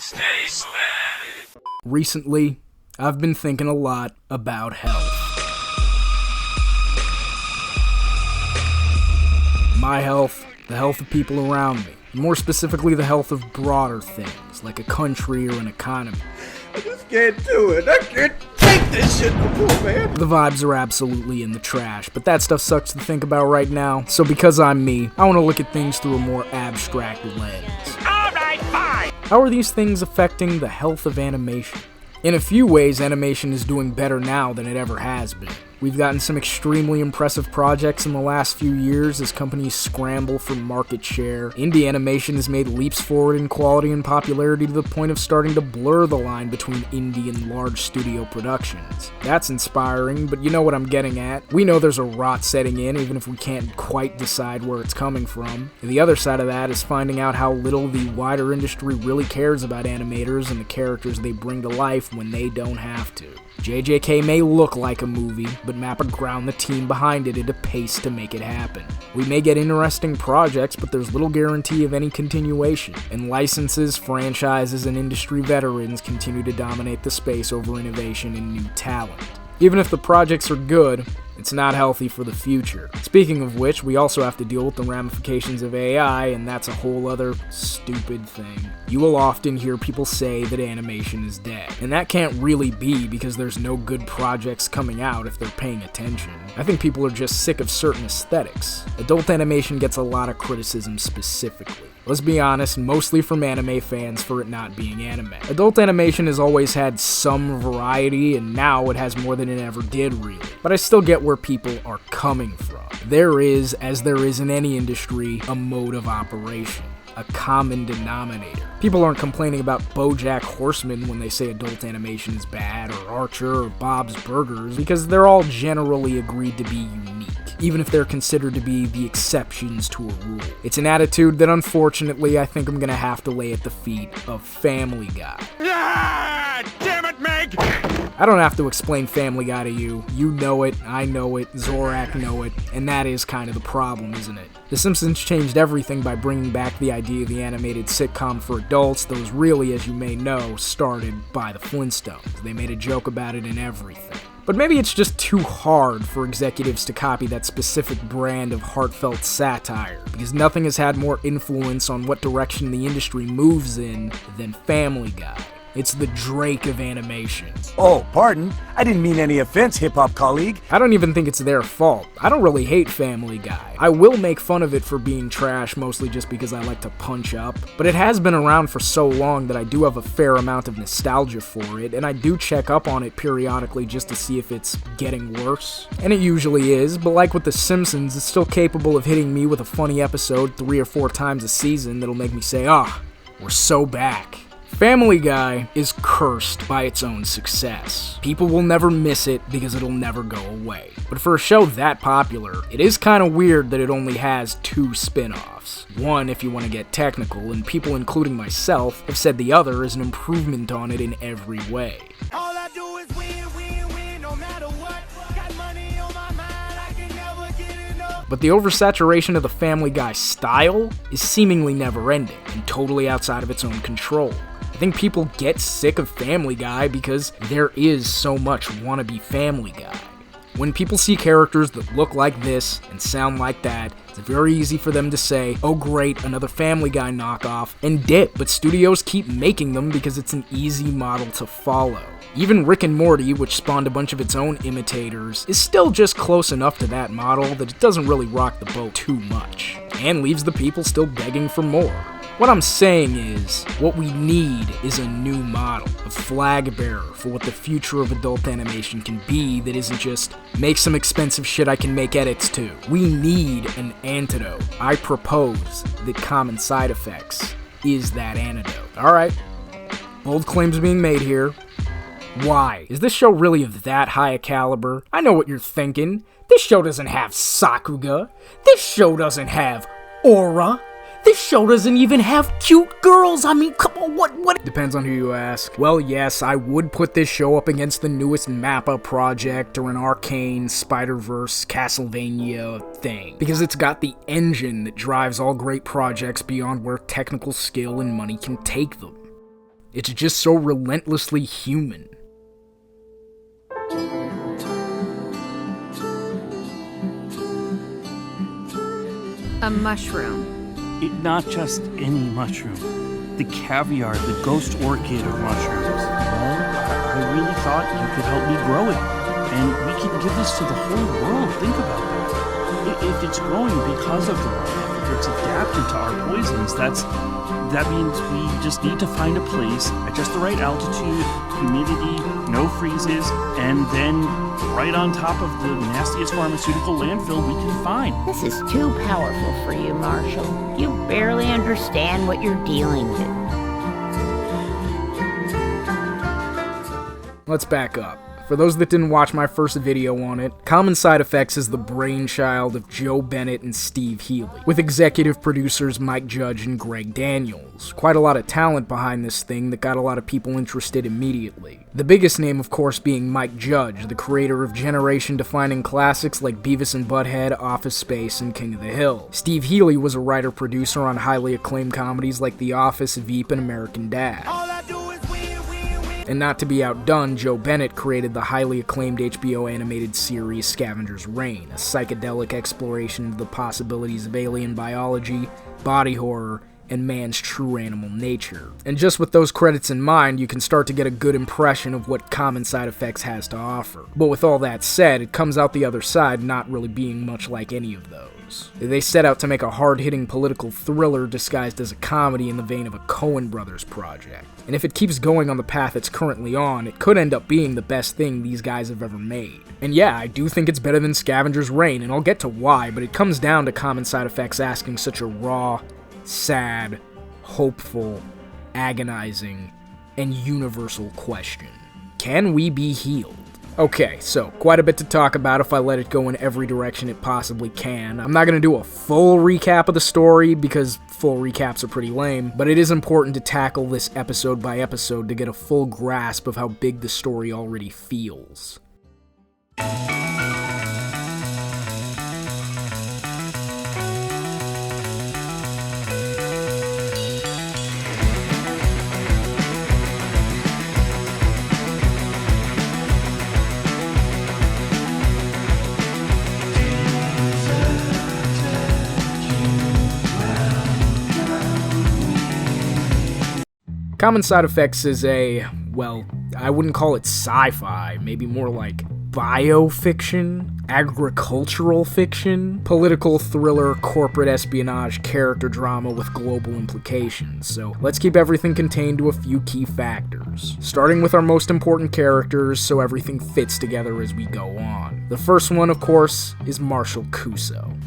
Stay sweaty. Recently, I've been thinking a lot about health. My health, the health of people around me, more specifically the health of broader things, like a country or an economy. I just can't do it. I can't take this shit no more, man. The vibes are absolutely in the trash, but that stuff sucks to think about right now. So because I'm me, I want to look at things through a more abstract lens. Alright, fine. How are these things affecting the health of animation? In a few ways, animation is doing better now than it ever has been. We've gotten some extremely impressive projects in the last few years as companies scramble for market share. Indie animation has made leaps forward in quality and popularity to the point of starting to blur the line between indie and large studio productions. That's inspiring, but you know what I'm getting at. We know there's a rot setting in, even if we can't quite decide where it's coming from. And the other side of that is finding out how little the wider industry really cares about animators and the characters they bring to life when they don't have to. JJK may look like a movie, but Mappa ground the team behind it at a pace to make it happen. We may get interesting projects, but there's little guarantee of any continuation, and licenses, franchises, and industry veterans continue to dominate the space over innovation and new talent. Even if the projects are good, it's not healthy for the future. Speaking of which, we also have to deal with the ramifications of AI, and that's a whole other stupid thing. You will often hear people say that animation is dead, and that can't really be because there's no good projects coming out if they're paying attention. I think people are just sick of certain aesthetics. Adult animation gets a lot of criticism specifically. Let's be honest, mostly from anime fans for it not being anime. Adult animation has always had some variety, and now it has more than it ever did, really. But I still get where people are coming from. There is, as there is in any industry, a mode of operation. A common denominator. People aren't complaining about BoJack Horseman when they say adult animation is bad, or Archer, or Bob's Burgers, because they're all generally agreed to be unique, even if they're considered to be the exceptions to a rule. It's an attitude that unfortunately I think I'm gonna have to lay at the feet of Family Guy. Ah, damn it, Meg! I don't have to explain Family Guy to you. You know it, I know it, Zorak know it, and that is kind of the problem, isn't it? The Simpsons changed everything by bringing back the idea of the animated sitcom for adults that was really, as you may know, started by the Flintstones. They made a joke about it and everything. But maybe it's just too hard for executives to copy that specific brand of heartfelt satire, because nothing has had more influence on what direction the industry moves in than Family Guy. It's the Drake of animation. Oh, pardon. I didn't mean any offense, hip-hop colleague. I don't even think it's their fault. I don't really hate Family Guy. I will make fun of it for being trash, mostly just because I like to punch up. But it has been around for so long that I do have a fair amount of nostalgia for it, and I do check up on it periodically just to see if it's getting worse. And it usually is, but like with The Simpsons, it's still capable of hitting me with a funny episode 3 or 4 times a season that'll make me say, we're so back. Family Guy is cursed by its own success. People will never miss it because it'll never go away. But for a show that popular, it is kind of weird that it only has 2 spin-offs. One, if you want to get technical, and people including myself have said the other is an improvement on it in every way. All I do is win, no matter what. Got money on my mind, I can never get enough. But the oversaturation of the Family Guy style is seemingly never-ending and totally outside of its own control. I think people get sick of Family Guy because there is so much wannabe Family Guy. When people see characters that look like this and sound like that, it's very easy for them to say, oh great, another Family Guy knockoff, and dip, but studios keep making them because it's an easy model to follow. Even Rick and Morty, which spawned a bunch of its own imitators, is still just close enough to that model that it doesn't really rock the boat too much, and leaves the people still begging for more. What I'm saying is, what we need is a new model, a flag bearer for what the future of adult animation can be that isn't just, make some expensive shit I can make edits to. We need an antidote. I propose that Common Side Effects is that antidote. Alright, bold claims being made here. Why? Is this show really of that high a caliber? I know what you're thinking. This show doesn't have Sakuga. This show doesn't have Aura. This show doesn't even have cute girls. I mean, come on, what? Depends on who you ask. Well, yes, I would put this show up against the newest Mappa project or an Arcane, Spider-Verse, Castlevania thing. Because it's got the engine that drives all great projects beyond where technical skill and money can take them. It's just so relentlessly human. A mushroom. Not just any mushroom. The caviar, the ghost orchid of mushrooms. Well, I really thought you could help me grow it. And we can give this to the whole world. Think about that. If it's growing because of the runoff, if it's adapted to our poisons, that means we just need to find a place at just the right altitude, humidity, no freezes, and then right on top of the nastiest pharmaceutical landfill we can find. This is too powerful for you, Marshall. You barely understand what you're dealing with. Let's back up. For those that didn't watch my first video on it, Common Side Effects is the brainchild of Joe Bennett and Steve Healy, with executive producers Mike Judge and Greg Daniels. Quite a lot of talent behind this thing that got a lot of people interested immediately. The biggest name, of course, being Mike Judge, the creator of generation-defining classics like Beavis and Butthead, Office Space, and King of the Hill. Steve Healy was a writer-producer on highly acclaimed comedies like The Office, Veep, and American Dad. All I do is win. And not to be outdone, Joe Bennett created the highly acclaimed HBO animated series Scavenger's Reign, a psychedelic exploration of the possibilities of alien biology, body horror, and man's true animal nature. And just with those credits in mind, you can start to get a good impression of what Common Side Effects has to offer. But with all that said, it comes out the other side not really being much like any of those. They set out to make a hard-hitting political thriller disguised as a comedy in the vein of a Coen Brothers project. And if it keeps going on the path it's currently on, it could end up being the best thing these guys have ever made. And yeah, I do think it's better than Scavenger's Reign, and I'll get to why, but it comes down to Common Side Effects asking such a raw, sad, hopeful, agonizing, and universal question. Can we be healed? Okay, so quite a bit to talk about if I let it go in every direction it possibly can. I'm not going to do a full recap of the story because full recaps are pretty lame, but it is important to tackle this episode by episode to get a full grasp of how big the story already feels. Common Side Effects is a, well, I wouldn't call it sci-fi, maybe more like biofiction, agricultural fiction, political thriller, corporate espionage, character drama with global implications. So let's keep everything contained to a few key factors, starting with our most important characters so everything fits together as we go on. The first one, of course, is Marshall Cuso,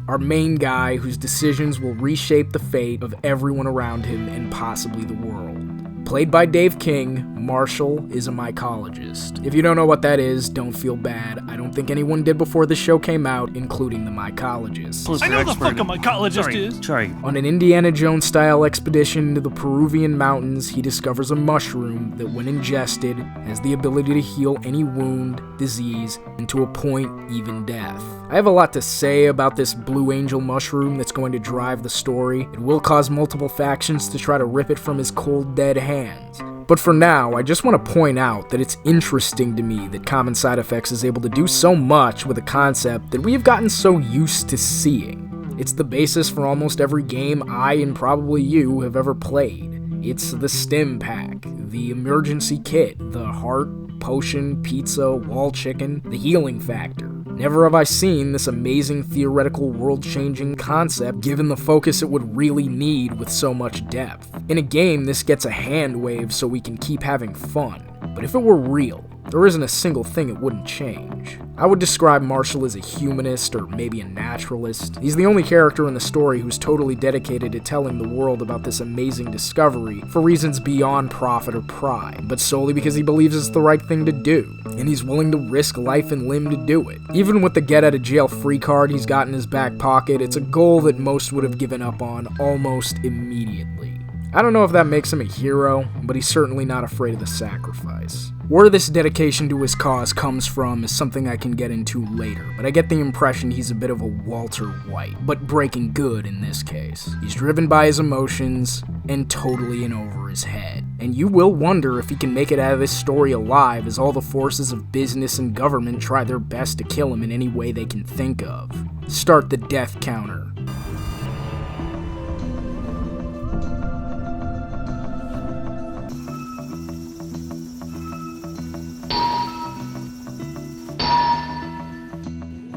our main guy whose decisions will reshape the fate of everyone around him and possibly the world. Played by Dave King, Marshall is a mycologist. If you don't know what that is, don't feel bad. I don't think anyone did before the show came out, including the mycologists. I know the fuck a mycologist is. Sorry. On an Indiana Jones-style expedition into the Peruvian mountains, he discovers a mushroom that, when ingested, has the ability to heal any wound, disease, and to a point, even death. I have a lot to say about this Blue Angel mushroom that's going to drive the story. It will cause multiple factions to try to rip it from his cold, dead hands. But for now, I just want to point out that it's interesting to me that Common Side Effects is able to do so much with a concept that we have gotten so used to seeing. It's the basis for almost every game I and probably you have ever played. It's the stim pack, the emergency kit, the heart, potion, pizza, wall chicken, the healing factor. Never have I seen this amazing theoretical world-changing concept given the focus it would really need with so much depth. In a game, this gets a hand wave so we can keep having fun. But if it were real, there isn't a single thing it wouldn't change. I would describe Marshall as a humanist or maybe a naturalist. He's the only character in the story who's totally dedicated to telling the world about this amazing discovery for reasons beyond profit or pride, but solely because he believes it's the right thing to do, and he's willing to risk life and limb to do it. Even with the get-out-of-jail-free card he's got in his back pocket, it's a goal that most would have given up on almost immediately. I don't know if that makes him a hero, but he's certainly not afraid of the sacrifice. Where this dedication to his cause comes from is something I can get into later, but I get the impression he's a bit of a Walter White, but breaking good in this case. He's driven by his emotions and totally in over his head. And you will wonder if he can make it out of this story alive as all the forces of business and government try their best to kill him in any way they can think of. Start the death counter.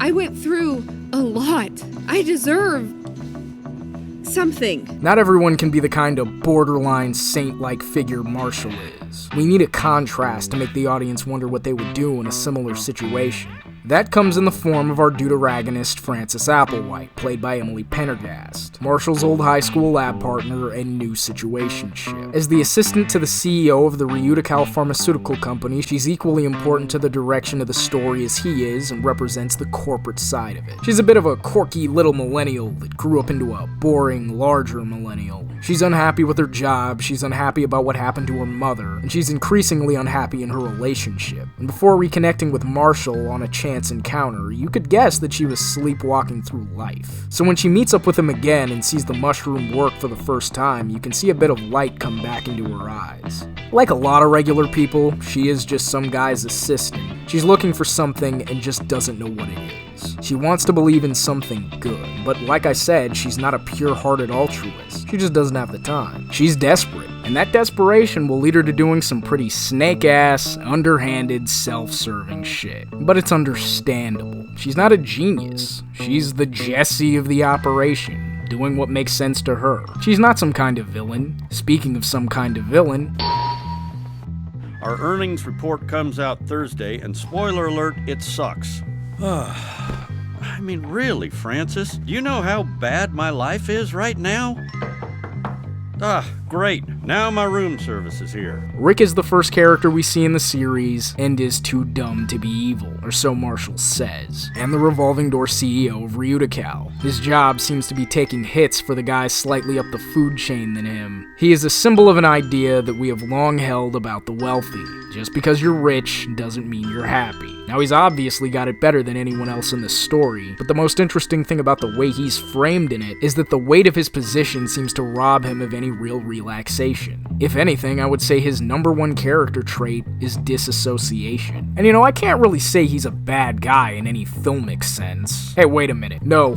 I went through a lot. I deserve something. Not everyone can be the kind of borderline saint-like figure Marshall is. We need a contrast to make the audience wonder what they would do in a similar situation. That comes in the form of our deuteragonist Frances Applewhite, played by Emily Pendergast, Marshall's old high school lab partner and new situationship. As the assistant to the CEO of the Ryudocal Pharmaceutical Company, she's equally important to the direction of the story as he is and represents the corporate side of it. She's a bit of a quirky little millennial that grew up into a boring, larger millennial. She's unhappy with her job, she's unhappy about what happened to her mother, and she's increasingly unhappy in her relationship. And before reconnecting with Marshall on a chance encounter, you could guess that she was sleepwalking through life. So when she meets up with him again and sees the mushroom work for the first time, you can see a bit of light come back into her eyes. Like a lot of regular people, she is just some guy's assistant. She's looking for something and just doesn't know what it is. She wants to believe in something good, but like I said, she's not a pure-hearted altruist. She just doesn't have the time. She's desperate, and that desperation will lead her to doing some pretty snake-ass, underhanded, self-serving shit. But it's understandable. She's not a genius. She's the Jessie of the operation, doing what makes sense to her. She's not some kind of villain. Speaking of some kind of villain, our earnings report comes out Thursday, and spoiler alert, it sucks. I mean, really, Francis, do you know how bad my life is right now? Great. Now my room service is here. Rick is the first character we see in the series, and is too dumb to be evil, or so Marshall says, and the revolving door CEO of Ryudocal. His job seems to be taking hits for the guys slightly up the food chain than him. He is a symbol of an idea that we have long held about the wealthy. Just because you're rich doesn't mean you're happy. Now, he's obviously got it better than anyone else in the story, but the most interesting thing about the way he's framed in it is that the weight of his position seems to rob him of any real relaxation. If anything, I would say his number one character trait is disassociation. And I can't really say he's a bad guy in any filmic sense. Hey, wait a minute. No.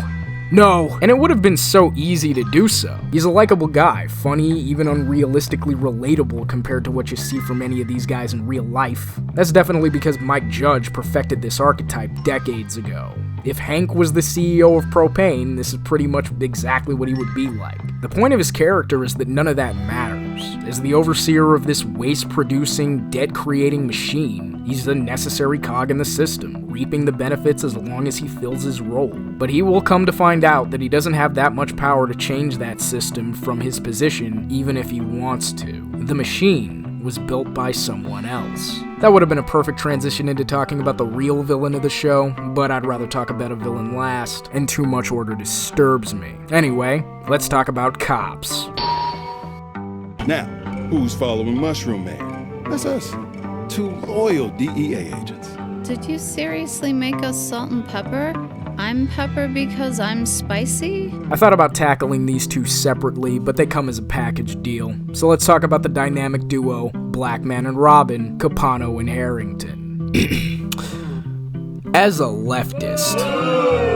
And it would have been so easy to do so. He's a likable guy, funny, even unrealistically relatable compared to what you see from any of these guys in real life. That's definitely because Mike Judge perfected this archetype decades ago. If Hank was the CEO of Propane, this is pretty much exactly what he would be like. The point of his character is that none of that matters. As the overseer of this waste-producing, debt-creating machine, he's the necessary cog in the system, reaping the benefits as long as he fills his role. But he will come to find out that he doesn't have that much power to change that system from his position, even if he wants to. The machine was built by someone else. That would have been a perfect transition into talking about the real villain of the show, but I'd rather talk about a villain last, and too much order disturbs me. Anyway, let's talk about cops. Now, who's following Mushroom Man? That's us. Two loyal DEA agents. Did you seriously make us salt and pepper? I'm pepper because I'm spicy? I thought about tackling these two separately, but they come as a package deal. So let's talk about the dynamic duo, Black Man and Robin, Copano and Harrington. As a leftist...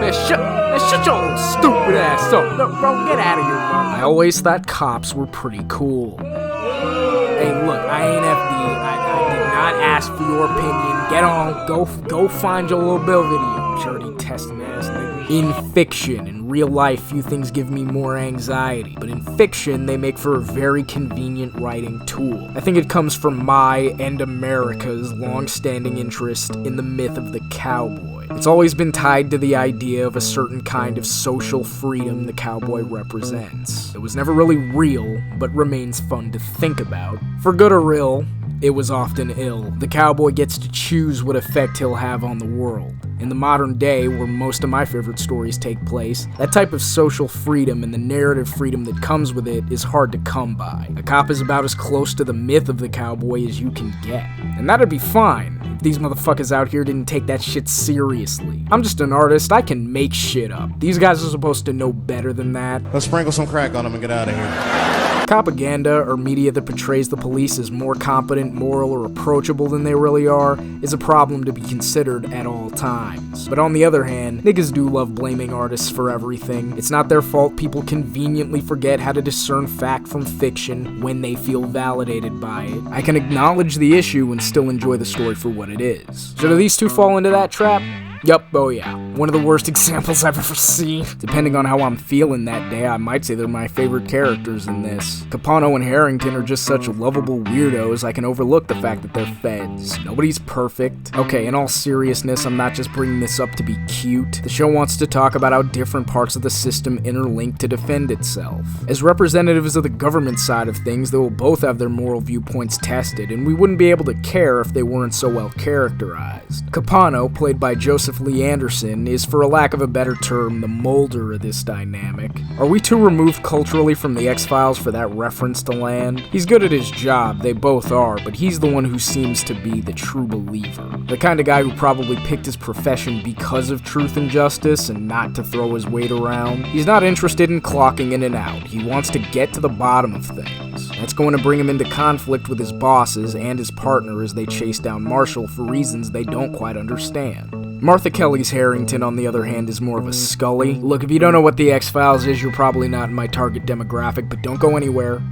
Man, shut your old stupid ass up. No, bro, get out of here, bro. I always thought cops were pretty cool. Hey, look, I ain't FD. I did not ask for your opinion. Get on. Go find your little Bill video. Dirty testing ass nigga. In fiction, in real life, few things give me more anxiety. But in fiction, they make for a very convenient writing tool. I think it comes from my and America's long-standing interest in the myth of the cowboy. It's always been tied to the idea of a certain kind of social freedom the cowboy represents. It was never really real, but remains fun to think about. For good or ill, it was often ill. The cowboy gets to choose what effect he'll have on the world. In the modern day, where most of my favorite stories take place, that type of social freedom and the narrative freedom that comes with it is hard to come by. A cop is about as close to the myth of the cowboy as you can get. And that'd be fine if these motherfuckers out here didn't take that shit seriously. I'm just an artist, I can make shit up. These guys are supposed to know better than that. Let's sprinkle some crack on them and get out of here. Propaganda, or media that portrays the police as more competent, moral, or approachable than they really are, is a problem to be considered at all times. But on the other hand, niggas do love blaming artists for everything. It's not their fault people conveniently forget how to discern fact from fiction when they feel validated by it. I can acknowledge the issue and still enjoy the story for what it is. So do these two fall into that trap? Yup, oh yeah. One of the worst examples I've ever seen. Depending on how I'm feeling that day, I might say they're my favorite characters in this. Copano and Harrington are just such lovable weirdos, I can overlook the fact that they're feds. Nobody's perfect. Okay, in all seriousness, I'm not just bringing this up to be cute. The show wants to talk about how different parts of the system interlink to defend itself. As representatives of the government side of things, they will both have their moral viewpoints tested, and we wouldn't be able to care if they weren't so well characterized. Copano, played by Joseph Lee Anderson, is, for a lack of a better term, the molder of this dynamic. Are we too removed culturally from the X-Files for that reference to land? He's good at his job, they both are, but he's the one who seems to be the true believer. The kind of guy who probably picked his profession because of truth and justice and not to throw his weight around. He's not interested in clocking in and out. He wants to get to the bottom of things. That's going to bring him into conflict with his bosses and his partner as they chase down Marshall for reasons they don't quite understand. Martha Kelly's Harrington, on the other hand, is more of a Scully. Look, if you don't know what the X-Files is, you're probably not in my target demographic, but don't go anywhere.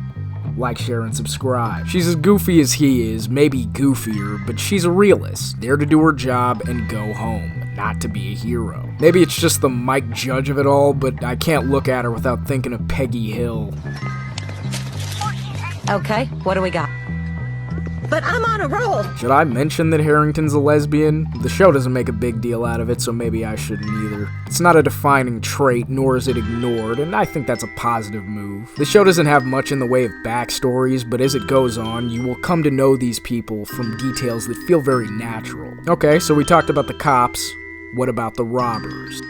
Like, share, and subscribe. She's as goofy as he is, maybe goofier, but she's a realist, there to do her job and go home, not to be a hero. Maybe it's just the Mike Judge of it all, but I can't look at her without thinking of Peggy Hill. Okay, what do we got? But I'm on a roll! Should I mention that Harrington's a lesbian? The show doesn't make a big deal out of it, so maybe I shouldn't either. It's not a defining trait, nor is it ignored, and I think that's a positive move. The show doesn't have much in the way of backstories, but as it goes on, you will come to know these people from details that feel very natural. Okay, so we talked about the cops. What about the robbers?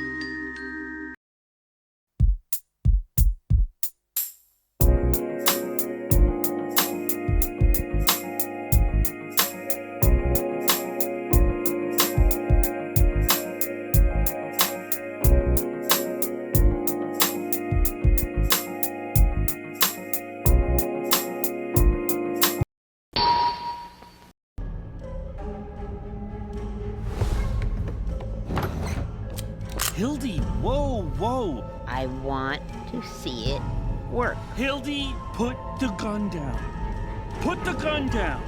Hildy, whoa. I want to see it work. Hildy, put the gun down. Put the gun down.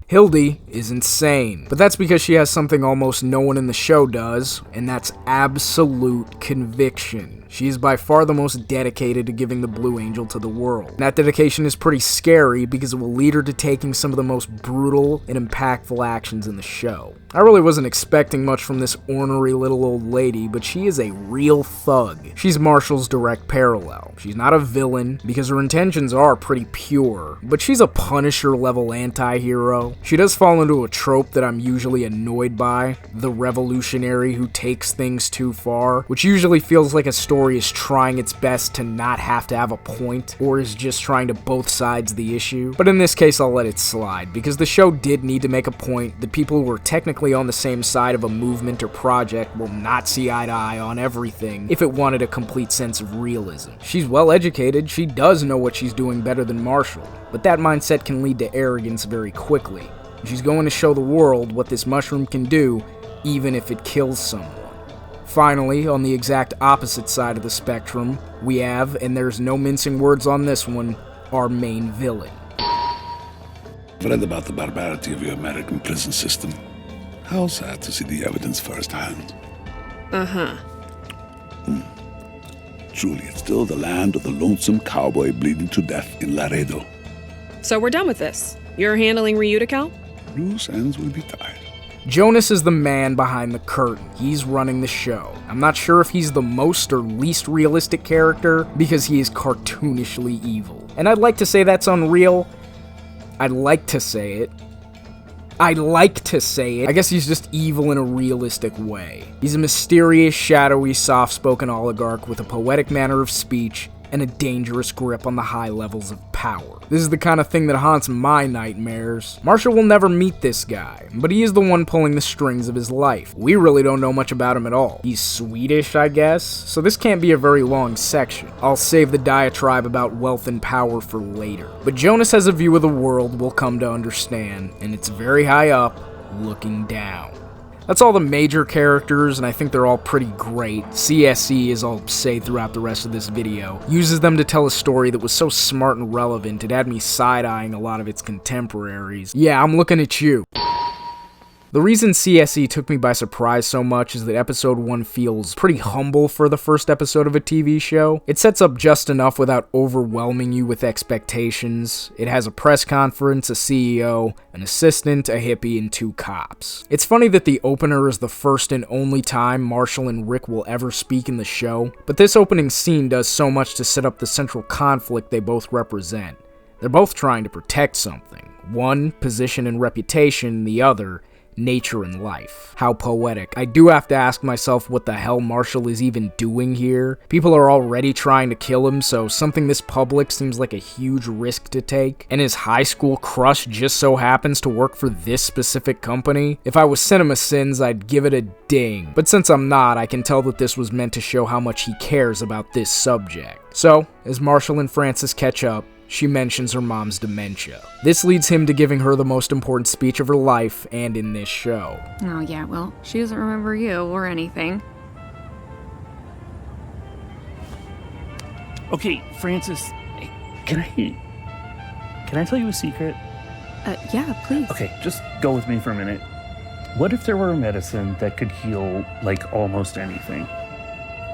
Hildy is insane, but that's because she has something almost no one in the show does, and that's absolute conviction. She is by far the most dedicated to giving the Blue Angel to the world. And that dedication is pretty scary because it will lead her to taking some of the most brutal and impactful actions in the show. I really wasn't expecting much from this ornery little old lady, but she is a real thug. She's Marshall's direct parallel. She's not a villain because her intentions are pretty pure, but she's a Punisher-level anti-hero. She does fall into a trope that I'm usually annoyed by, the revolutionary who takes things too far, which usually feels like a story is trying its best to not have to have a point, or is just trying to both sides the issue. But in this case, I'll let it slide, because the show did need to make a point that people who are technically on the same side of a movement or project will not see eye to eye on everything if it wanted a complete sense of realism. She's well educated, she does know what she's doing better than Marshall, but that mindset can lead to arrogance very quickly. She's going to show the world what this mushroom can do, even if it kills someone. Finally, on the exact opposite side of the spectrum, we have, and there's no mincing words on this one, our main villain. I've read about the barbarity of your American prison system. How sad to see the evidence firsthand. Uh-huh. Truly, it's still the land of the lonesome cowboy bleeding to death in Laredo. So we're done with this. You're handling Ryuta, Cal? Loose ends will be tied. Jonas is the man behind the curtain. He's running the show. I'm not sure if he's the most or least realistic character, because he is cartoonishly evil. And I'd like to say that's unreal. I guess he's just evil in a realistic way. He's a mysterious, shadowy, soft-spoken oligarch with a poetic manner of speech and a dangerous grip on the high levels of power. This is the kind of thing that haunts my nightmares. Marshall will never meet this guy, but he is the one pulling the strings of his life. We really don't know much about him at all. He's Swedish, I guess, so this can't be a very long section. I'll save the diatribe about wealth and power for later. But Jonas has a view of the world we'll come to understand, and it's very high up, looking down. That's all the major characters, and I think they're all pretty great. CSE, as I'll say throughout the rest of this video, uses them to tell a story that was so smart and relevant, it had me side-eyeing a lot of its contemporaries. Yeah, I'm looking at you. The reason CSE took me by surprise so much is that episode 1 feels pretty humble for the first episode of a TV show. It sets up just enough without overwhelming you with expectations. It has a press conference, a CEO, an assistant, a hippie, and 2 cops. It's funny that the opener is the first and only time Marshall and Rick will ever speak in the show, but this opening scene does so much to set up the central conflict they both represent. They're both trying to protect something. One, position and reputation, the other, nature and life. How poetic. I do have to ask myself what the hell Marshall is even doing here. People are already trying to kill him, so something this public seems like a huge risk to take. And his high school crush just so happens to work for this specific company. If I was CinemaSins, I'd give it a ding. But since I'm not, I can tell that this was meant to show how much he cares about this subject. So, as Marshall and Frances catch up, she mentions her mom's dementia. This leads him to giving her the most important speech of her life and in this show. Oh yeah, well, she doesn't remember you or anything. Okay, Frances, can I tell you a secret? Yeah, please. Okay, just go with me for a minute. What if there were a medicine that could heal, like, almost anything?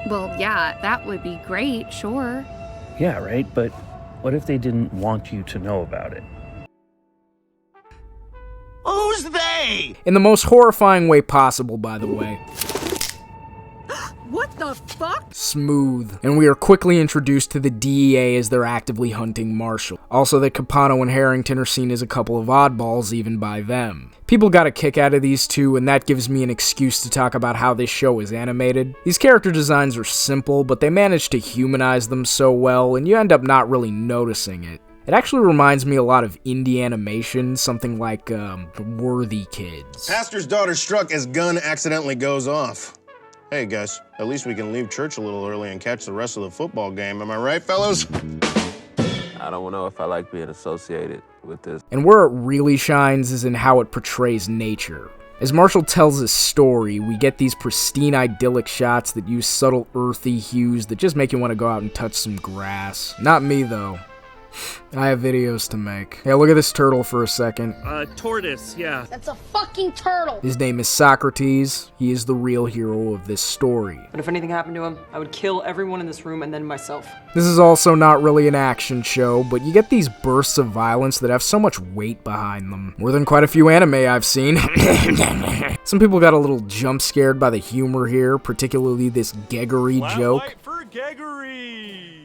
Well, yeah, that would be great, sure. Yeah, right, but what if they didn't want you to know about it? Who's they? In the most horrifying way possible, by the way. What the fuck? Smooth. And we are quickly introduced to the DEA as they're actively hunting Marshall. Also that Copano and Harrington are seen as a couple of oddballs even by them. People got a kick out of these two, and that gives me an excuse to talk about how this show is animated. These character designs are simple, but they manage to humanize them so well, and you end up not really noticing it. It actually reminds me a lot of indie animation, something like The Worthy Kids. Pastor's daughter struck as gun accidentally goes off. Hey guys, at least we can leave church a little early and catch the rest of the football game. Am I right, fellas? I don't know if I like being associated with this. And where it really shines is in how it portrays nature. As Marshall tells his story, we get these pristine idyllic shots that use subtle earthy hues that just make you want to go out and touch some grass. Not me though. I have videos to make. Hey, look at this turtle for a second. Tortoise, yeah. That's a fucking turtle. His name is Socrates. He is the real hero of this story. But if anything happened to him, I would kill everyone in this room and then myself. This is also not really an action show, but you get these bursts of violence that have so much weight behind them. More than quite a few anime I've seen. Some people got a little jump scared by the humor here, particularly this Geggery joke. Light for Geggery!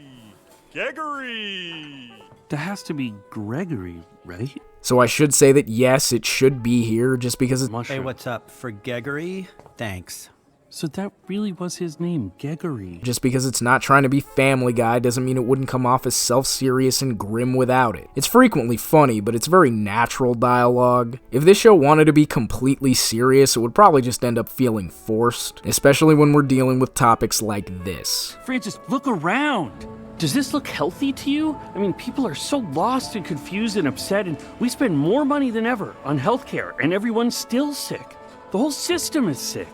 Geggery! That has to be Gregory, right? So I should say that yes, it should be here, just because it's... Hey, what's up? For Geggery? Thanks. So that really was his name, Geggery. Just because it's not trying to be Family Guy doesn't mean it wouldn't come off as self-serious and grim without it. It's frequently funny, but it's very natural dialogue. If this show wanted to be completely serious, it would probably just end up feeling forced, especially when we're dealing with topics like this. Francis, look around! Does this look healthy to you? I mean, people are so lost and confused and upset, and we spend more money than ever on healthcare, and everyone's still sick. The whole system is sick.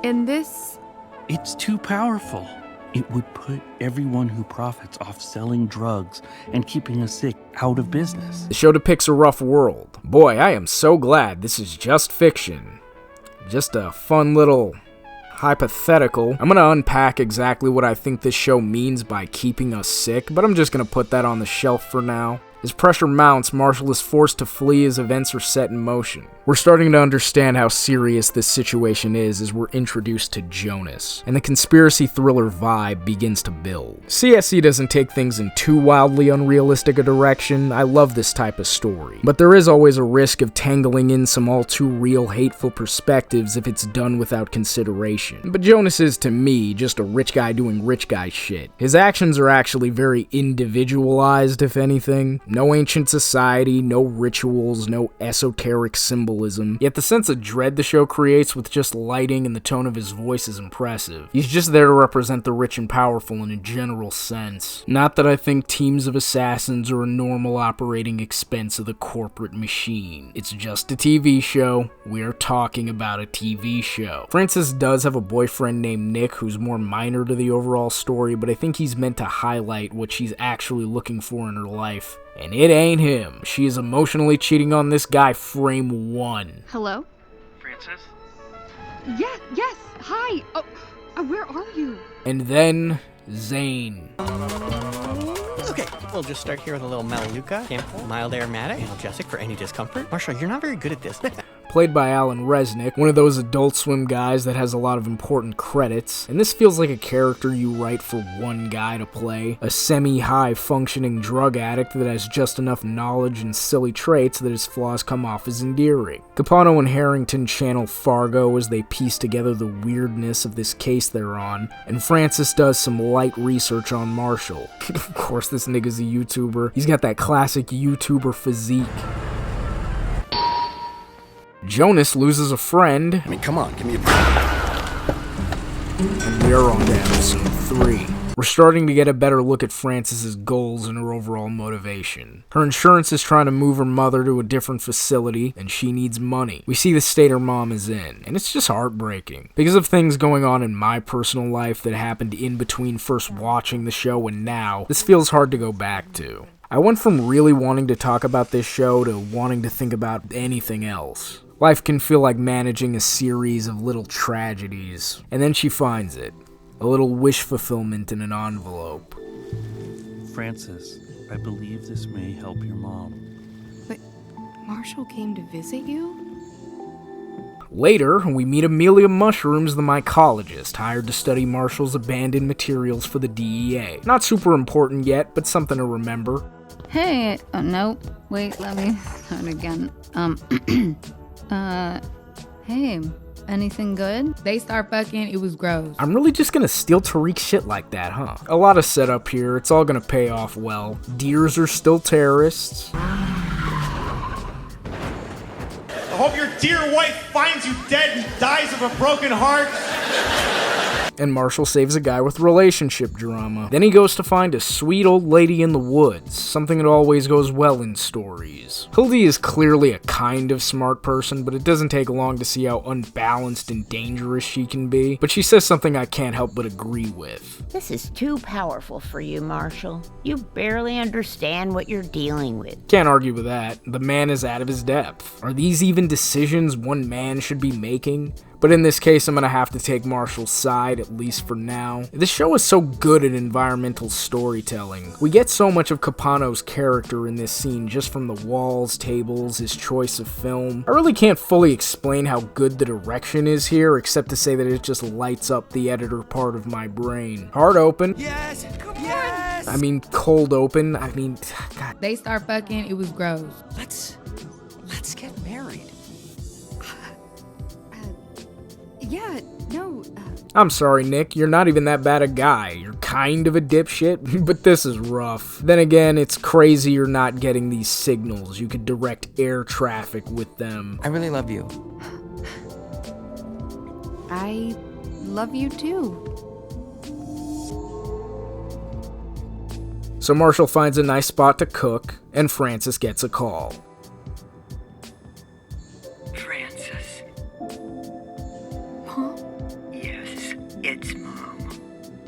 And this... It's too powerful. It would put everyone who profits off selling drugs and keeping us sick out of business. The show depicts a rough world. Boy, I am so glad this is just fiction. Just a fun little... hypothetical. I'm gonna unpack exactly what I think this show means by keeping us sick, but I'm just gonna put that on the shelf for now. As pressure mounts, Marshall is forced to flee as events are set in motion. We're starting to understand how serious this situation is as we're introduced to Jonas, and the conspiracy thriller vibe begins to build. CSC doesn't take things in too wildly unrealistic a direction. I love this type of story, but there is always a risk of tangling in some all too real hateful perspectives if it's done without consideration. But Jonas is, to me, just a rich guy doing rich guy shit. His actions are actually very individualized, if anything. No ancient society, no rituals, no esoteric symbolism. Yet the sense of dread the show creates with just lighting and the tone of his voice is impressive. He's just there to represent the rich and powerful in a general sense. Not that I think teams of assassins are a normal operating expense of the corporate machine. It's just a TV show. We're talking about a TV show. Frances does have a boyfriend named Nick who's more minor to the overall story, but I think he's meant to highlight what she's actually looking for in her life. And it ain't him. She is emotionally cheating on this guy frame 1. Hello? Frances? Yes, hi. Where are you? And then, Zane. Okay, we'll just start here with a little Melaleuca, Camphor, mild aromatic, analgesic for any discomfort. Marshall, you're not very good at this. Played by Alan Resnick, one of those Adult Swim guys that has a lot of important credits, and this feels like a character you write for one guy to play, a semi-high functioning drug addict that has just enough knowledge and silly traits that his flaws come off as endearing. Copano and Harrington channel Fargo as they piece together the weirdness of this case they're on, and Frances does some light research on Marshall. Of course, this nigga's a YouTuber. He's got that classic YouTuber physique. Jonas loses a friend. I mean, come on, give me a break. And we are on to episode 3. We're starting to get a better look at Frances's goals and her overall motivation. Her insurance is trying to move her mother to a different facility, and she needs money. We see the state her mom is in, and it's just heartbreaking. Because of things going on in my personal life that happened in between first watching the show and now, this feels hard to go back to. I went from really wanting to talk about this show to wanting to think about anything else. Life can feel like managing a series of little tragedies, and then she finds it. A little wish fulfillment in an envelope. Frances, I believe this may help your mom. But Marshall came to visit you? Later, we meet Amelia Mushrooms, the mycologist, hired to study Marshall's abandoned materials for the DEA. Not super important yet, but something to remember. Hey, no, wait, let me start again. Hey, anything good? They start fucking, it was gross. I'm really just gonna steal Tariq's shit like that, huh? A lot of setup here, it's all gonna pay off well. Deers are still terrorists. I hope your dear wife finds you dead and dies of a broken heart. And Marshall saves a guy with relationship drama. Then he goes to find a sweet old lady in the woods, something that always goes well in stories. Hildy is clearly a kind of smart person, but it doesn't take long to see how unbalanced and dangerous she can be. But she says something I can't help but agree with. This is too powerful for you, Marshall. You barely understand what you're dealing with. Can't argue with that. The man is out of his depth. Are these even decisions one man should be making? But in this case, I'm gonna have to take Marshall's side, at least for now. This show is so good at environmental storytelling. We get so much of Copano's character in this scene just from the walls, tables, his choice of film. I really can't fully explain how good the direction is here, except to say that it just lights up the editor part of my brain. Hard open. Yes, yes. I mean, cold open. I mean, God. They start fucking, it was gross. Let's get married. Yeah, no. I'm sorry, Nick, you're not even that bad a guy. You're kind of a dipshit, but this is rough. Then again, it's crazy you're not getting these signals. You could direct air traffic with them. I really love you. I love you too. So Marshall finds a nice spot to cook, and Frances gets a call. It's Mom.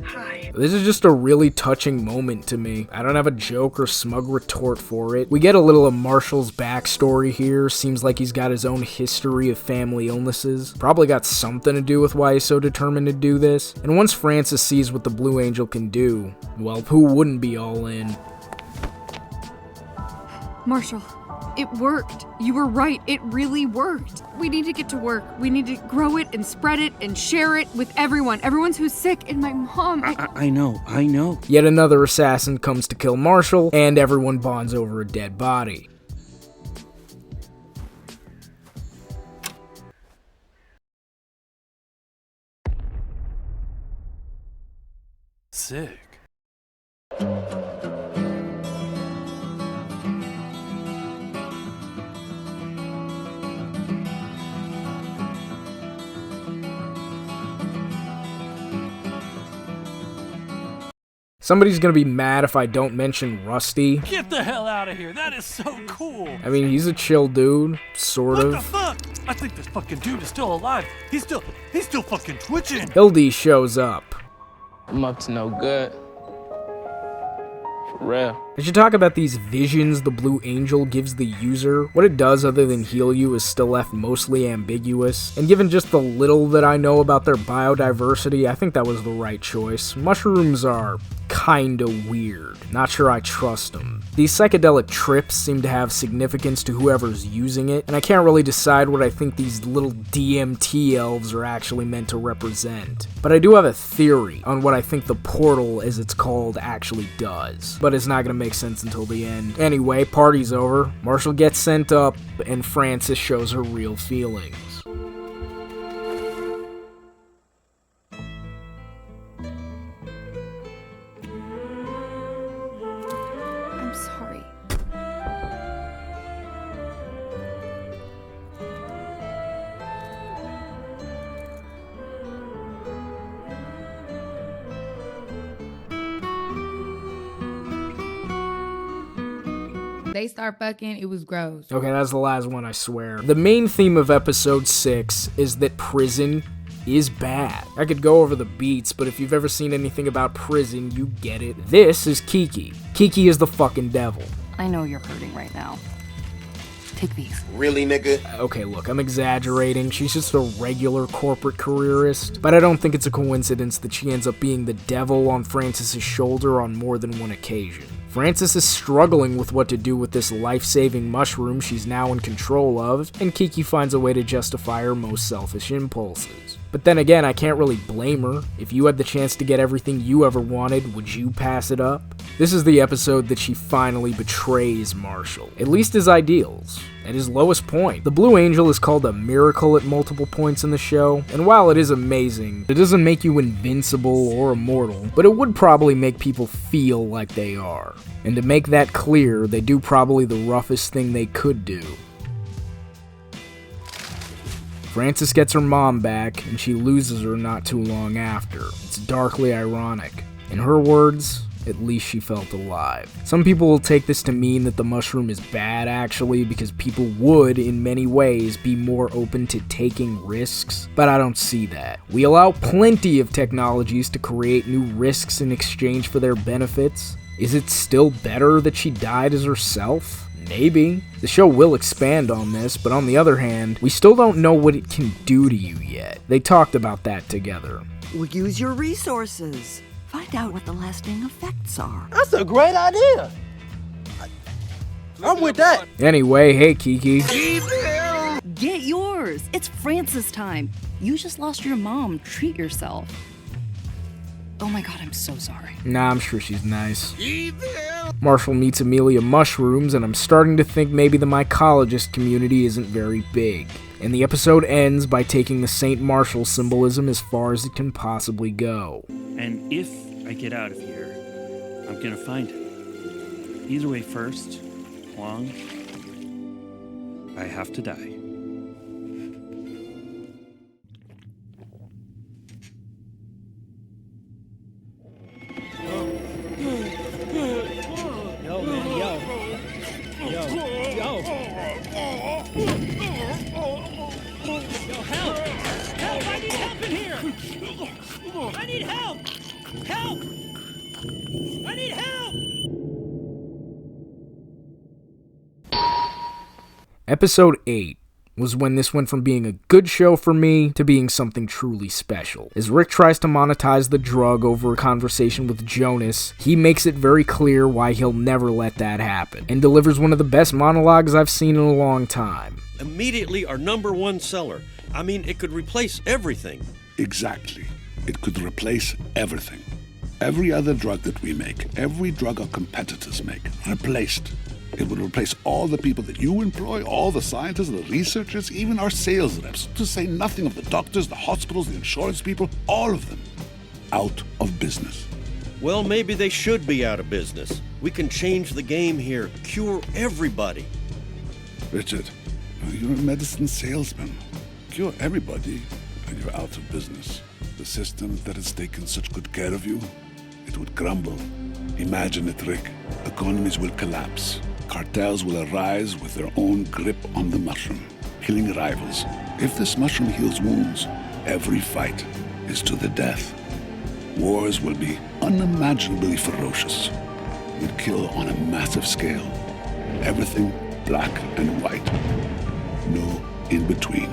Hi. This is just a really touching moment to me. I don't have a joke or smug retort for it. We get a little of Marshall's backstory here. Seems like he's got his own history of family illnesses. Probably got something to do with why he's so determined to do this. And once Frances sees what the Blue Angel can do, well, who wouldn't be all in? Marshall, It worked. You were right. It really worked. We need to get to work. We need to grow it and spread it and share it with everyone. Everyone's who's sick, and my mom. I know. Yet another assassin comes to kill Marshall, and everyone bonds over a dead body. Sick. Somebody's gonna be mad if I don't mention Rusty. Get the hell out of here. That is so cool. I mean, he's a chill dude, sort of. What the fuck? I think this fucking dude is still alive. He's still fucking twitching. Hildy shows up. I'm up to no good. For real. I should talk about these visions the Blue Angel gives the user. What it does other than heal you is still left mostly ambiguous, and given just the little that I know about their biodiversity, I think that was the right choice. Mushrooms are kinda weird. Not sure I trust them. These psychedelic trips seem to have significance to whoever's using it, and I can't really decide what I think these little DMT elves are actually meant to represent. But I do have a theory on what I think the portal, as it's called, actually does. But it's not gonna make sense until the end. Anyway, party's over. Marshall gets sent up, and Frances shows her real feelings. I'm sorry. They start fucking, it was gross. Okay, that's the last one, I swear. The main theme of episode 6 is that prison is bad. I could go over the beats, but if you've ever seen anything about prison, you get it. This is Kiki. Kiki is the fucking devil. I know you're hurting right now. Take these. Really, nigga? Okay, look, I'm exaggerating. She's just a regular corporate careerist, but I don't think it's a coincidence that she ends up being the devil on Frances' shoulder on more than one occasion. Frances is struggling with what to do with this life-saving mushroom she's now in control of, and Kiki finds a way to justify her most selfish impulses. But then again, I can't really blame her. If you had the chance to get everything you ever wanted, would you pass it up? This is the episode that she finally betrays Marshall, at least his ideals. At his lowest point, the Blue Angel is called a miracle at multiple points in the show, and while it is amazing, it doesn't make you invincible or immortal, but it would probably make people feel like they are. And to make that clear, they do probably the roughest thing they could do. Frances gets her mom back, and she loses her not too long after. It's darkly ironic. In her words, at least she felt alive. Some people will take this to mean that the mushroom is bad actually, because people would, in many ways, be more open to taking risks, but I don't see that. We allow plenty of technologies to create new risks in exchange for their benefits. Is it still better that she died as herself? Maybe. The show will expand on this, but on the other hand, we still don't know what it can do to you yet. They talked about that together. We'll use your resources. Find out what the lasting effects are. That's a great idea. I'm with that. Anyway, hey Kiki. Get yours. It's Frances time. You just lost your mom. Treat yourself. Oh my god, I'm so sorry. Nah, I'm sure she's nice. Marshall meets Amelia Mushrooms, and I'm starting to think maybe the mycologist community isn't very big. And the episode ends by taking the St. Marshall symbolism as far as it can possibly go. And if I get out of here, I'm gonna find him. Either way, first, Huang, I have to die. Yo, man, yo. Yo, help! Help! I need help in here! I need help! Help! I need help! Episode 8. was when this went from being a good show for me to being something truly special. As Rick tries to monetize the drug over a conversation with Jonas, he makes it very clear why he'll never let that happen, and delivers one of the best monologues I've seen in a long time. Immediately our #1 seller. I mean, it could replace everything. Exactly. It could replace everything. Every other drug that we make, every drug our competitors make, replaced. It would replace all the people that you employ, all the scientists, the researchers, even our sales reps, to say nothing of the doctors, the hospitals, the insurance people, all of them, out of business. Well, maybe they should be out of business. We can change the game here, cure everybody. Richard, you're a medicine salesman. Cure everybody, and you're out of business. The system that has taken such good care of you, it would crumble. Imagine it, Rick. Economies will collapse. Cartels will arise with their own grip on the mushroom, killing rivals. If this mushroom heals wounds, every fight is to the death. Wars will be unimaginably ferocious. We'd kill on a massive scale. Everything black and white. No in between.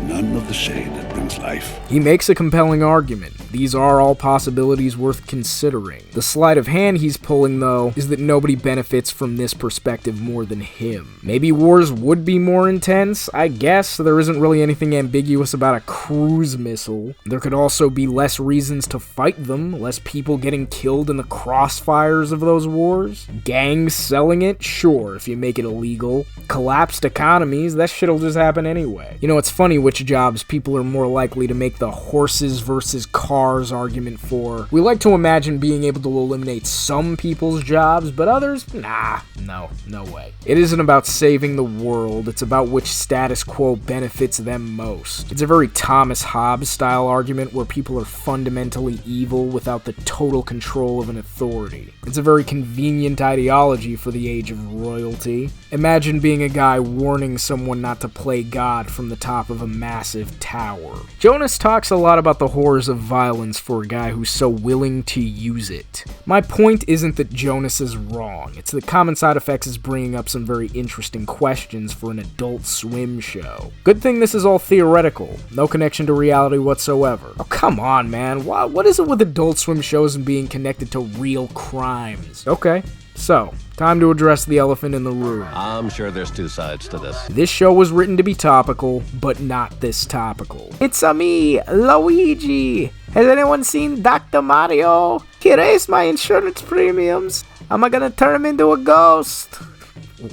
None of the shade that brings life. He makes a compelling argument. These are all possibilities worth considering. The sleight of hand he's pulling, though, is that nobody benefits from this perspective more than him. Maybe wars would be more intense, I guess. There isn't really anything ambiguous about a cruise missile. There could also be less reasons to fight them, less people getting killed in the crossfires of those wars. Gangs selling it? Sure, if you make it illegal. Collapsed economies? That shit'll just happen anyway. You know, it's funny which jobs people are more likely to make the horses versus cars argument for. We like to imagine being able to eliminate some people's jobs, but others? Nah, no way. It isn't about saving the world, it's about which status quo benefits them most. It's a very Thomas Hobbes style argument where people are fundamentally evil without the total control of an authority. It's a very convenient ideology for the age of royalty. Imagine being a guy warning someone not to play God from the top of a massive tower. Jonas talks a lot about the horrors of violence for a guy who's so willing to use it. My point isn't that Jonas is wrong, it's that Common Side Effects is bringing up some very interesting questions for an Adult Swim show. Good thing this is all theoretical, no connection to reality whatsoever. Oh, come on, man, what is it with Adult Swim shows and being connected to real crimes? Okay, so, time to address the elephant in the room. I'm sure there's two sides to this. This show was written to be topical, but not this topical. It's me, Luigi. Has anyone seen Dr. Mario? He raised my insurance premiums. Am I gonna turn him into a ghost?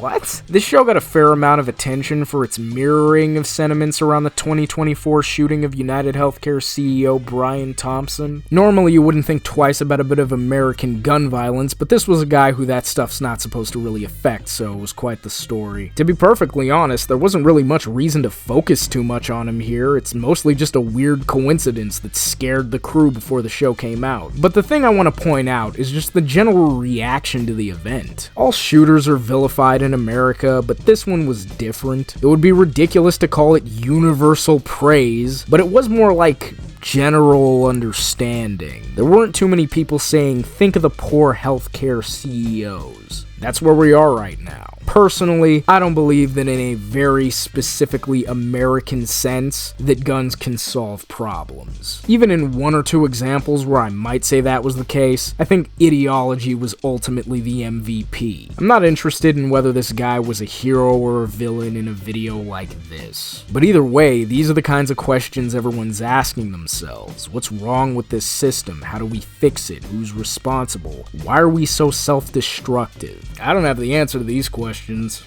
What? This show got a fair amount of attention for its mirroring of sentiments around the 2024 shooting of United Healthcare CEO Brian Thompson. Normally you wouldn't think twice about a bit of American gun violence, but this was a guy who that stuff's not supposed to really affect, so it was quite the story. To be perfectly honest, there wasn't really much reason to focus too much on him here. It's mostly just a weird coincidence that scared the crew before the show came out. But the thing I want to point out is just the general reaction to the event. All shooters are vilified in America, but this one was different. It would be ridiculous to call it universal praise, but it was more like general understanding. There weren't too many people saying, think of the poor healthcare CEOs. That's where we are right now. Personally, I don't believe that in a very specifically American sense that guns can solve problems. Even in one or two examples where I might say that was the case, I think ideology was ultimately the MVP. I'm not interested in whether this guy was a hero or a villain in a video like this. But either way, these are the kinds of questions everyone's asking themselves. What's wrong with this system? How do we fix it? Who's responsible? Why are we so self-destructive? I don't have the answer to these questions.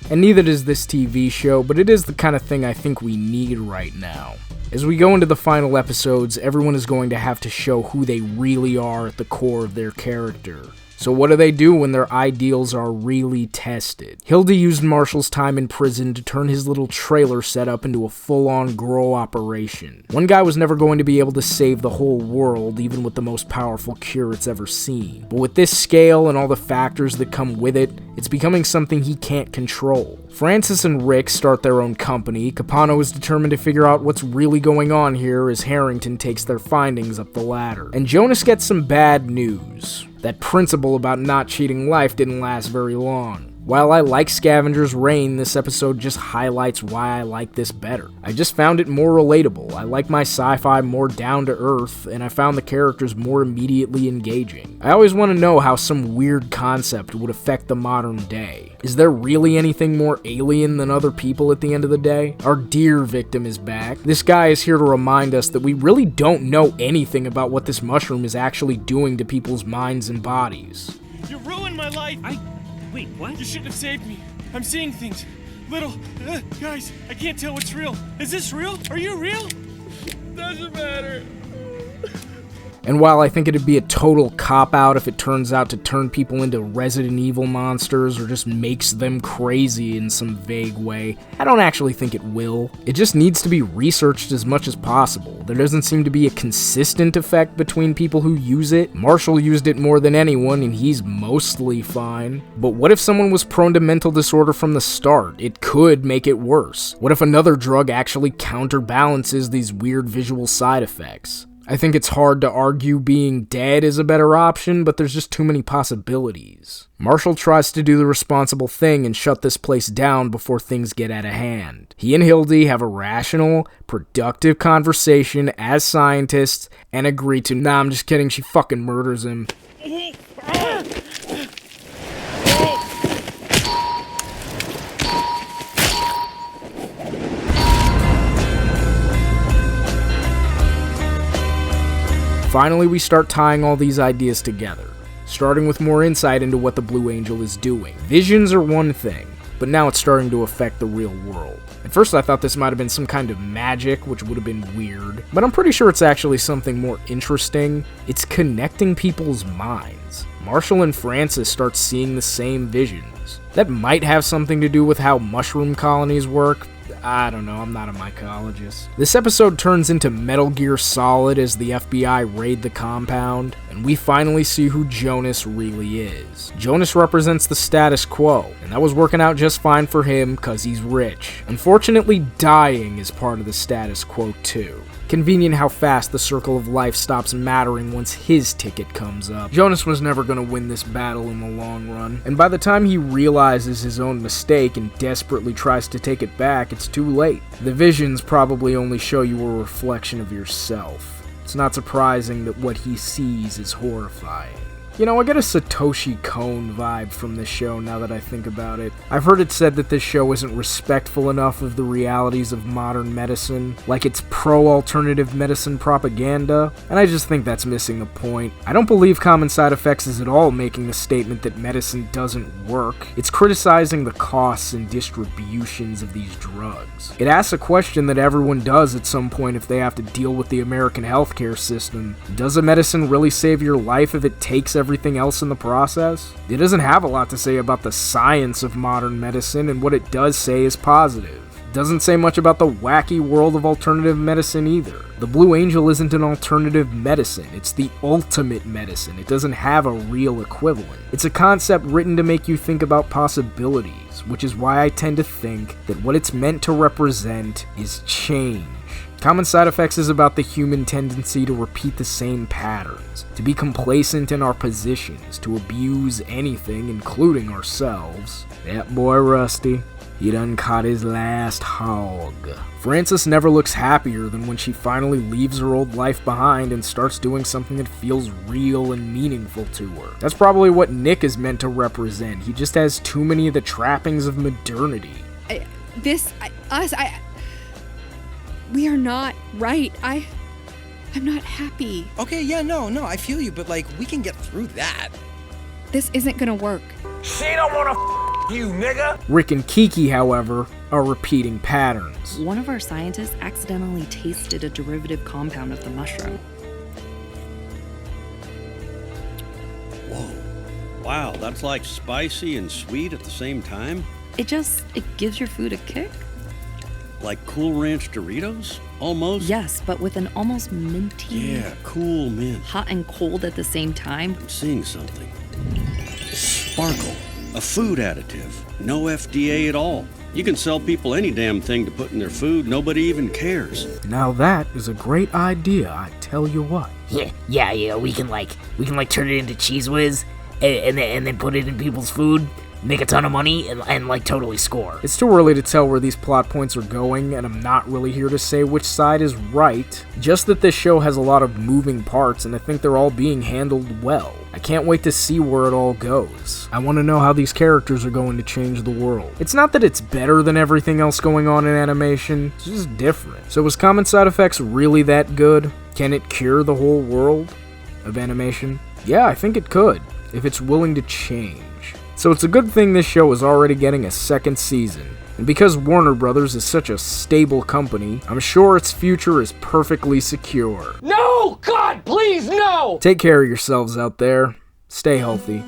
And neither does this TV show, but it is the kind of thing I think we need right now. As we go into the final episodes, everyone is going to have to show who they really are at the core of their character. So what do they do when their ideals are really tested? Hildy used Marshall's time in prison to turn his little trailer setup into a full-on grow operation. One guy was never going to be able to save the whole world, even with the most powerful cure it's ever seen. But with this scale and all the factors that come with it, it's becoming something he can't control. Francis and Rick start their own company. Copano is determined to figure out what's really going on here as Harrington takes their findings up the ladder. And Jonas gets some bad news. That principle about not cheating life didn't last very long. While I like Scavenger's Reign, this episode just highlights why I like this better. I just found it more relatable, I like my sci-fi more down to earth, and I found the characters more immediately engaging. I always want to know how some weird concept would affect the modern day. Is there really anything more alien than other people at the end of the day? Our dear victim is back. This guy is here to remind us that we really don't know anything about what this mushroom is actually doing to people's minds and bodies. You ruined my life! Wait, what? You shouldn't have saved me. I'm seeing things. Guys, I can't tell what's real. Is this real? Are you real? Doesn't matter. And while I think it'd be a total cop-out if it turns out to turn people into Resident Evil monsters or just makes them crazy in some vague way, I don't actually think it will. It just needs to be researched as much as possible. There doesn't seem to be a consistent effect between people who use it. Marshall used it more than anyone, and he's mostly fine. But what if someone was prone to mental disorder from the start? It could make it worse. What if another drug actually counterbalances these weird visual side effects? I think it's hard to argue being dead is a better option, but there's just too many possibilities. Marshall tries to do the responsible thing and shut this place down before things get out of hand. He and Hildy have a rational, productive conversation as scientists and agree to, nah, I'm just kidding, she fucking murders him. Finally, we start tying all these ideas together, starting with more insight into what the Blue Angel is doing. Visions are one thing, but now it's starting to affect the real world. At first I thought this might have been some kind of magic, which would have been weird, but I'm pretty sure it's actually something more interesting. It's connecting people's minds. Marshall and Francis start seeing the same visions. That might have something to do with how mushroom colonies work. I don't know, I'm not a mycologist. This episode turns into Metal Gear Solid as the FBI raid the compound, and we finally see who Jonas really is. Jonas represents the status quo, and that was working out just fine for him cause he's rich. Unfortunately, dying is part of the status quo too. Convenient how fast the circle of life stops mattering once his ticket comes up. Jonas was never going to win this battle in the long run, and by the time he realizes his own mistake and desperately tries to take it back, it's too late. The visions probably only show you a reflection of yourself. It's not surprising that what he sees is horrifying. You know, I get a Satoshi Kon vibe from this show now that I think about it. I've heard it said that this show isn't respectful enough of the realities of modern medicine, like it's pro-alternative medicine propaganda, and I just think that's missing the point. I don't believe Common Side Effects is at all making the statement that medicine doesn't work. It's criticizing the costs and distributions of these drugs. It asks a question that everyone does at some point if they have to deal with the American healthcare system. Does a medicine really save your life if it takes everything else in the process? It doesn't have a lot to say about the science of modern medicine, and what it does say is positive. It doesn't say much about the wacky world of alternative medicine either. The Blue Angel isn't an alternative medicine, it's the ultimate medicine. It doesn't have a real equivalent. It's a concept written to make you think about possibilities, which is why I tend to think that what it's meant to represent is change. Common Side Effects is about the human tendency to repeat the same patterns, to be complacent in our positions, to abuse anything, including ourselves. That boy Rusty, he done caught his last hog. Francis never looks happier than when she finally leaves her old life behind and starts doing something that feels real and meaningful to her. That's probably what Nick is meant to represent. He just has too many of the trappings of modernity. We are not right. I'm not happy. Okay, yeah, no, I feel you, but like, we can get through that. This isn't gonna work. She don't wanna you, nigga! Rick and Kiki, however, are repeating patterns. One of our scientists accidentally tasted a derivative compound of the mushroom. Whoa. Wow, that's like spicy and sweet at the same time? It gives your food a kick. Like Cool Ranch Doritos? Almost? Yes, but with an almost minty... Yeah, cool mint. Hot and cold at the same time. I'm seeing something. Sparkle. A food additive. No FDA at all. You can sell people any damn thing to put in their food. Nobody even cares. Now that is a great idea, I tell you what. Yeah, we can turn it into Cheese Whiz and then put it in people's food. make a ton of money and like totally score. It's too early to tell where these plot points are going, and I'm not really here to say which side is right, just that this show has a lot of moving parts and I think they're all being handled well. I can't wait to see where it all goes. I want to know how these characters are going to change the world. It's not that it's better than everything else going on in animation, it's just different. So is Common Side Effects really that good? Can it cure the whole world of animation? Yeah, I think it could, if it's willing to change. So it's a good thing this show is already getting a second season. And because Warner Brothers is such a stable company, I'm sure its future is perfectly secure. No! God, please, no! Take care of yourselves out there. Stay healthy.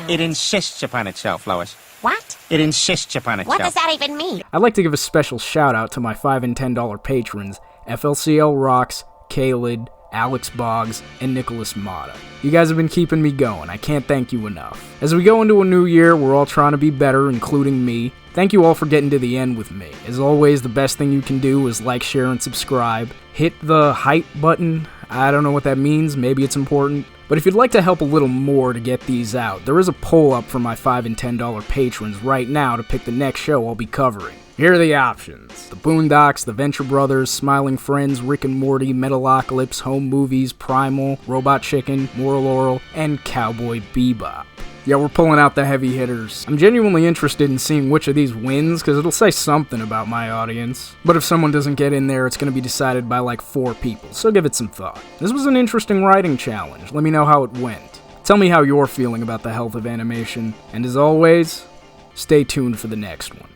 It insists upon itself, Lois. What? It insists upon itself. What does that even mean? I'd like to give a special shout out to my $5 and $10 patrons, FLCL Rocks, Kalid, Alex Boggs, and Nicholas Mata. You guys have been keeping me going, I can't thank you enough. As we go into a new year, we're all trying to be better, including me. Thank you all for getting to the end with me. As always, the best thing you can do is like, share, and subscribe. Hit the hype button. I don't know what that means, maybe it's important. But if you'd like to help a little more to get these out, there is a poll up for my $5 and $10 patrons right now to pick the next show I'll be covering. Here are the options: The Boondocks, The Venture Brothers, Smiling Friends, Rick and Morty, Metalocalypse, Home Movies, Primal, Robot Chicken, Moral Laurel, and Cowboy Bebop. Yeah, we're pulling out the heavy hitters. I'm genuinely interested in seeing which of these wins, because it'll say something about my audience. But if someone doesn't get in there, it's going to be decided by like 4 people, so give it some thought. This was an interesting writing challenge. Let me know how it went. Tell me how you're feeling about the health of animation. And as always, stay tuned for the next one.